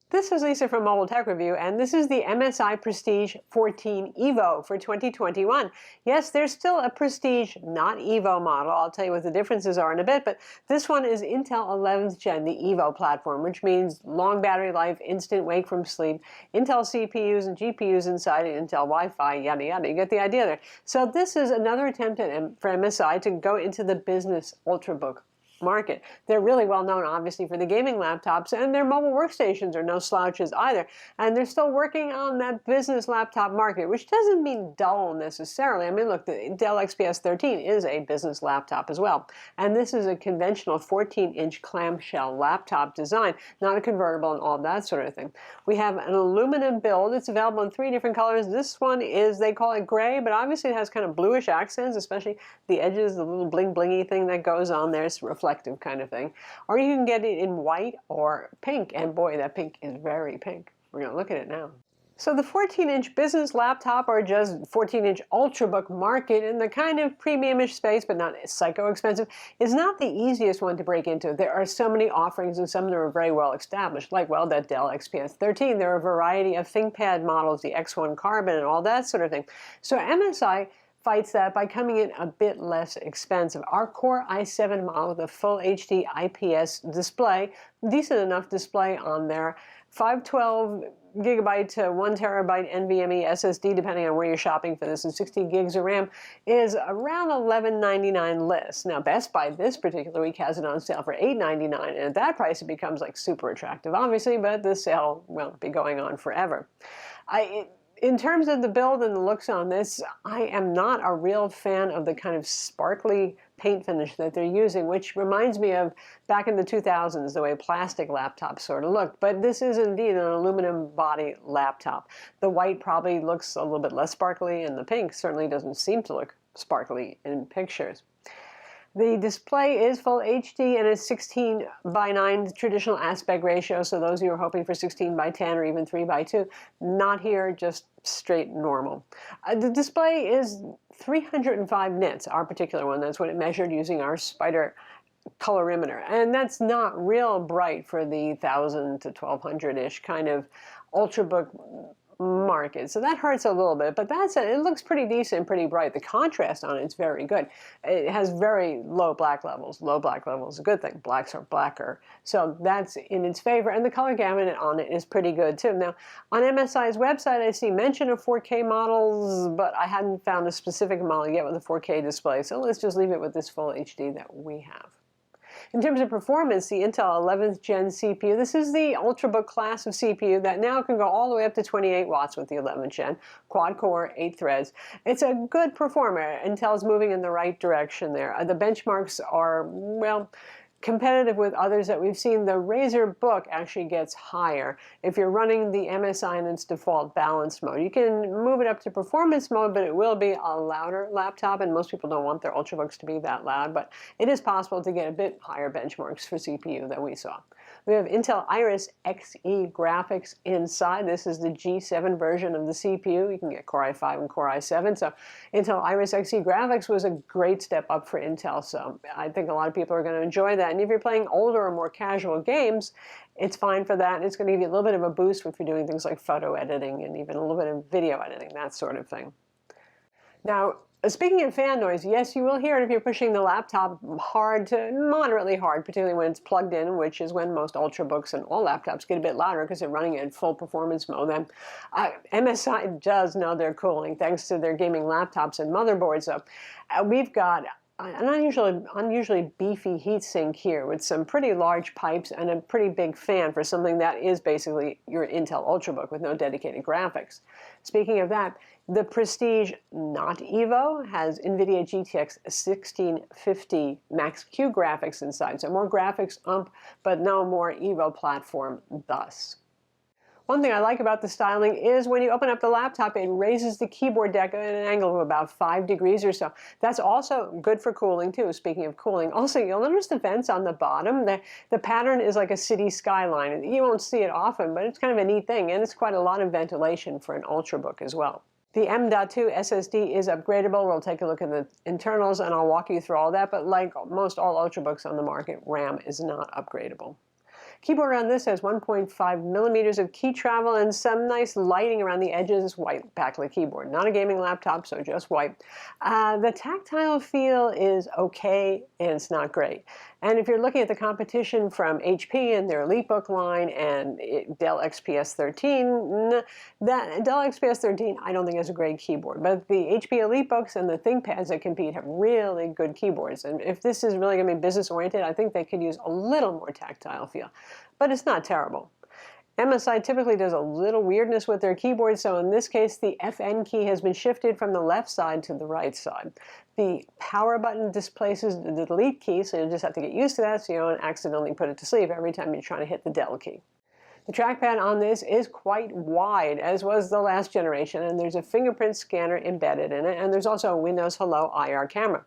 This is Lisa from Mobile Tech Review, and this is the MSI Prestige 14 Evo for 2021. Yes, there's still a Prestige, not Evo model. I'll tell you what the differences are in a bit, but this one is Intel 11th Gen, the Evo platform, which means long battery life, instant wake from sleep, Intel CPUs and GPUs inside, Intel Wi-Fi, yada yada. You get the idea there. So this is another attempt for MSI to go into the business ultrabook market. They're really well known, obviously, for the gaming laptops, and their mobile workstations are no slouches either. And they're still working on that business laptop market, which doesn't mean dull necessarily. I mean, look, the Dell XPS 13 is a business laptop as well. And this is a conventional 14-inch clamshell laptop design, not a convertible and all that sort of thing. We have an aluminum build. It's available in 3 different colors. This one is, they call it gray, but obviously it has kind of bluish accents, especially the edges, the little bling-blingy thing that goes on there. It's reflective kind of thing. Or you can get it in white or pink, and boy, that pink is very pink. We're going to look at it now. So the 14-inch business laptop, or just 14-inch ultrabook market in the kind of premium-ish space, but not psycho expensive, is not the easiest one to break into. There are so many offerings, and some of them are very well established, like, well, that Dell XPS 13. There are a variety of ThinkPad models, the X1 Carbon, and all that sort of thing. So MSI fights that by coming in a bit less expensive. Our Core i7 model with a full HD IPS display, decent enough display on there, 512 gigabyte to 1 terabyte NVMe SSD, depending on where you're shopping for this, and 60 gigs of RAM, is around $11.99 list. Now, Best Buy this particular week has it on sale for $8.99, and at that price it becomes like super attractive, obviously, but the sale won't be going on forever. In terms of the build and the looks on this, I am not a real fan of the kind of sparkly paint finish that they're using, which reminds me of back in the 2000s, the way plastic laptops sort of looked. But this is indeed an aluminum body laptop. The white probably looks a little bit less sparkly, and the pink certainly doesn't seem to look sparkly in pictures. The display is full HD and is 16:9 traditional aspect ratio, so those of you who are hoping for 16:10 or even 3:2, not here, just straight normal. The display is 305 nits, our particular one. That's what it measured using our Spider colorimeter, and that's not real bright for the 1,000 to 1,200-ish kind of ultrabook market. So that hurts a little bit, but that's it. It looks pretty decent, pretty bright. The contrast on it's very good. It has very low black levels. Low black levels is a good thing. Blacks are blacker. So that's in its favor, and the color gamut on it is pretty good too. Now, on MSI's website, I see mention of 4K models, but I hadn't found a specific model yet with a 4K display. So let's just leave it with this full HD that we have. In terms of performance, the Intel 11th Gen CPU, this is the ultrabook class of CPU that now can go all the way up to 28 watts with the 11th Gen, quad-core, 8 threads. It's a good performer. Intel's moving in the right direction there. The benchmarks are, well, competitive with others that we've seen. The Razer Book actually gets higher if you're running the MSI in its default balanced mode. You can move it up to performance mode, but it will be a louder laptop, and most people don't want their ultrabooks to be that loud, but it is possible to get a bit higher benchmarks for CPU than we saw. We have Intel Iris Xe graphics inside. This is the G7 version of the CPU. You can get Core i5 and Core i7. So Intel Iris Xe graphics was a great step up for Intel. So I think a lot of people are going to enjoy that. And if you're playing older or more casual games, it's fine for that. It's going to give you a little bit of a boost if you're doing things like photo editing and even a little bit of video editing, that sort of thing. Now, speaking of fan noise, yes, you will hear it if you're pushing the laptop hard to moderately hard, particularly when it's plugged in, which is when most ultrabooks and all laptops get a bit louder because they're running in full performance mode. And MSI does know their cooling thanks to their gaming laptops and motherboards. So we've got an unusually beefy heatsink here with some pretty large pipes and a pretty big fan for something that is basically your Intel Ultrabook with no dedicated graphics. Speaking of that, the Prestige not Evo has NVIDIA GTX 1650 Max-Q graphics inside, so more graphics but no more Evo platform thus. One thing I like about the styling is when you open up the laptop, it raises the keyboard deck at an angle of about 5 degrees or so. That's also good for cooling too, speaking of cooling. Also, you'll notice the vents on the bottom. The pattern is like a city skyline. You won't see it often, but it's kind of a neat thing, and it's quite a lot of ventilation for an Ultrabook as well. The M.2 SSD is upgradable. We'll take a look at the internals and I'll walk you through all that, but like most all Ultrabooks on the market, RAM is not upgradable. Keyboard on this has 1.5 millimeters of key travel and some nice lighting around the edges. White backlit keyboard. Not a gaming laptop, so just white. The tactile feel is okay, and it's not great. And if you're looking at the competition from HP and their EliteBook line and Dell XPS 13, that Dell XPS 13 I don't think is a great keyboard. But the HP EliteBooks and the ThinkPads that compete have really good keyboards. And if this is really going to be business oriented, I think they could use a little more tactile feel. But it's not terrible. MSI typically does a little weirdness with their keyboard, so in this case the FN key has been shifted from the left side to the right side. The power button displaces the delete key, so you just have to get used to that so you don't accidentally put it to sleep every time you're trying to hit the del key. The trackpad on this is quite wide, as was the last generation, and there's a fingerprint scanner embedded in it, and there's also a Windows Hello IR camera.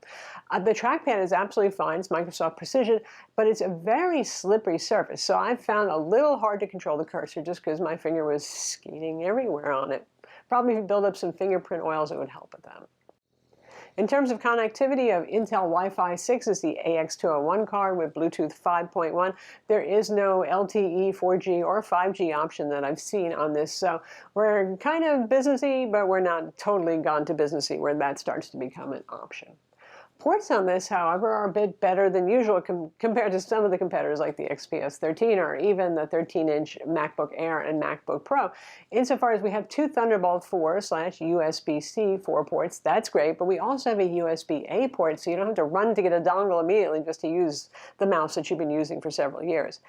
The trackpad is absolutely fine. It's Microsoft Precision, but it's a very slippery surface, so I found a little hard to control the cursor just because my finger was skating everywhere on it. Probably if you build up some fingerprint oils, it would help with that. In terms of connectivity of Intel Wi-Fi 6 is the AX201 card with Bluetooth 5.1. There is no LTE, 4G, or 5G option that I've seen on this, so we're kind of businessy, but we're not totally gone to businessy where that starts to become an option. Ports on this, however, are a bit better than usual compared to some of the competitors like the XPS 13 or even the 13-inch MacBook Air and MacBook Pro. Insofar as we have two Thunderbolt 4/USB-C 4 ports, that's great, but we also have a USB-A port, so you don't have to run to get a dongle immediately just to use the mouse that you've been using for several years.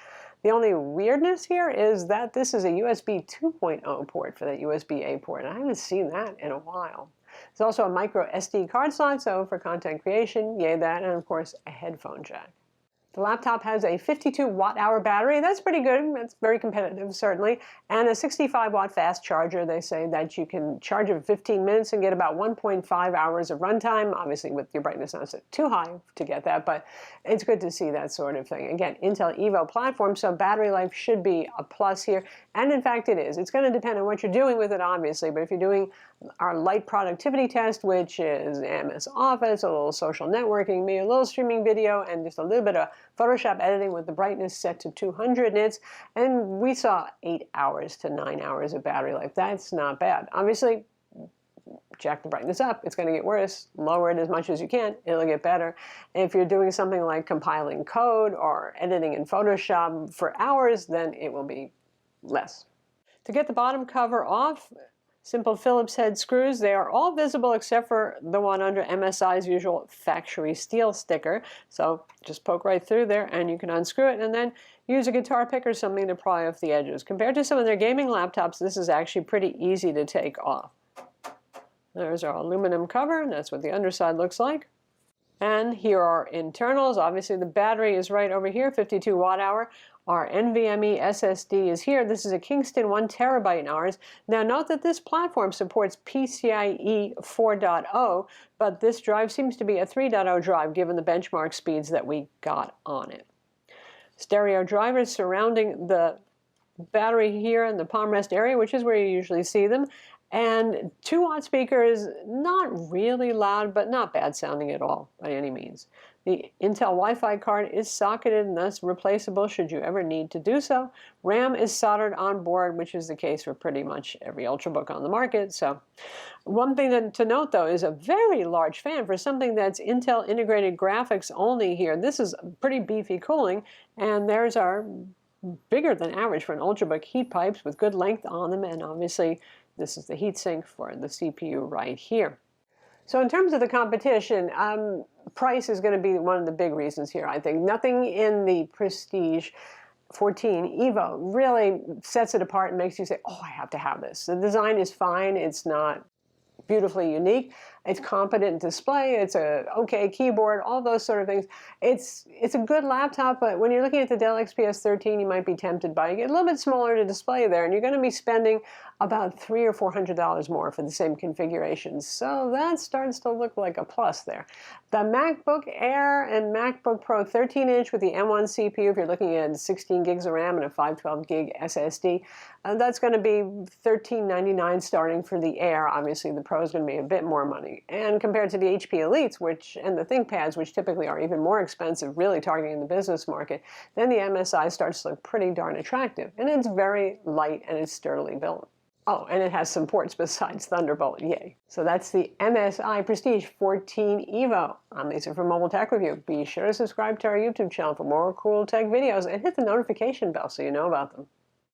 The only weirdness here is that this is a USB 2.0 port for that USB-A port, and I haven't seen that in a while. There's also a micro SD card slot, so for content creation, yay that, and of course a headphone jack. The laptop has a 52 watt-hour battery. That's pretty good. That's very competitive, certainly. And a 65-watt fast charger. They say that you can charge it for 15 minutes and get about 1.5 hours of runtime, obviously with your brightness not set too high to get that, but it's good to see that sort of thing. Again, Intel Evo platform, so battery life should be a plus here. And in fact, it is. It's going to depend on what you're doing with it, obviously, but if you're doing our light productivity test, which is MS Office, a little social networking, maybe a little streaming video, and just a little bit of Photoshop editing with the brightness set to 200 nits, and we saw 8 hours to 9 hours of battery life. That's not bad. Obviously, jack the brightness up, it's going to get worse. Lower it as much as you can, it'll get better. If you're doing something like compiling code or editing in Photoshop for hours, then it will be less. To get the bottom cover off, simple Phillips head screws. They are all visible except for the one under MSI's usual factory steel sticker. So just poke right through there and you can unscrew it and then use a guitar pick or something to pry off the edges. Compared to some of their gaming laptops, this is actually pretty easy to take off. There's our aluminum cover, and that's what the underside looks like. And here are internals. Obviously the battery is right over here, 52 watt-hour. Our NVMe SSD is here. This is a Kingston 1 terabyte in ours. Now note that this platform supports PCIe 4.0, but this drive seems to be a 3.0 drive given the benchmark speeds that we got on it. Stereo drivers surrounding the battery here in the palm rest area, which is where you usually see them. And 2-watt speakers, not really loud, but not bad sounding at all by any means. The Intel Wi-Fi card is socketed and thus replaceable should you ever need to do so. RAM is soldered on board, which is the case for pretty much every Ultrabook on the market. So one thing to note, though, is a very large fan for something that's Intel integrated graphics only here. This is pretty beefy cooling, and there's our bigger than average for an Ultrabook heat pipes with good length on them, and obviously this is the heatsink for the CPU right here. So in terms of the competition, price is going to be one of the big reasons here, I think. Nothing in the Prestige 14 Evo really sets it apart and makes you say, oh, I have to have this. The design is fine. It's not beautifully unique. It's competent display, it's a okay keyboard, all those sort of things. It's a good laptop, but when you're looking at the Dell XPS 13, you might be tempted by it. A little bit smaller to display there, and you're going to be spending about $300 or $400 more for the same configurations. So that starts to look like a plus there. The MacBook Air and MacBook Pro 13-inch with the M1 CPU, if you're looking at 16 gigs of RAM and a 512 gig SSD, that's going to be $1399 starting for the Air. Obviously, the Pro is going to be a bit more money. And compared to the HP Elites, and the ThinkPads, which typically are even more expensive, really targeting the business market, then the MSI starts to look pretty darn attractive. And it's very light and it's sturdily built. Oh, and it has some ports besides Thunderbolt, yay. So that's the MSI Prestige 14 EVO. I'm Lisa from Mobile Tech Review. Be sure to subscribe to our YouTube channel for more cool tech videos and hit the notification bell so you know about them.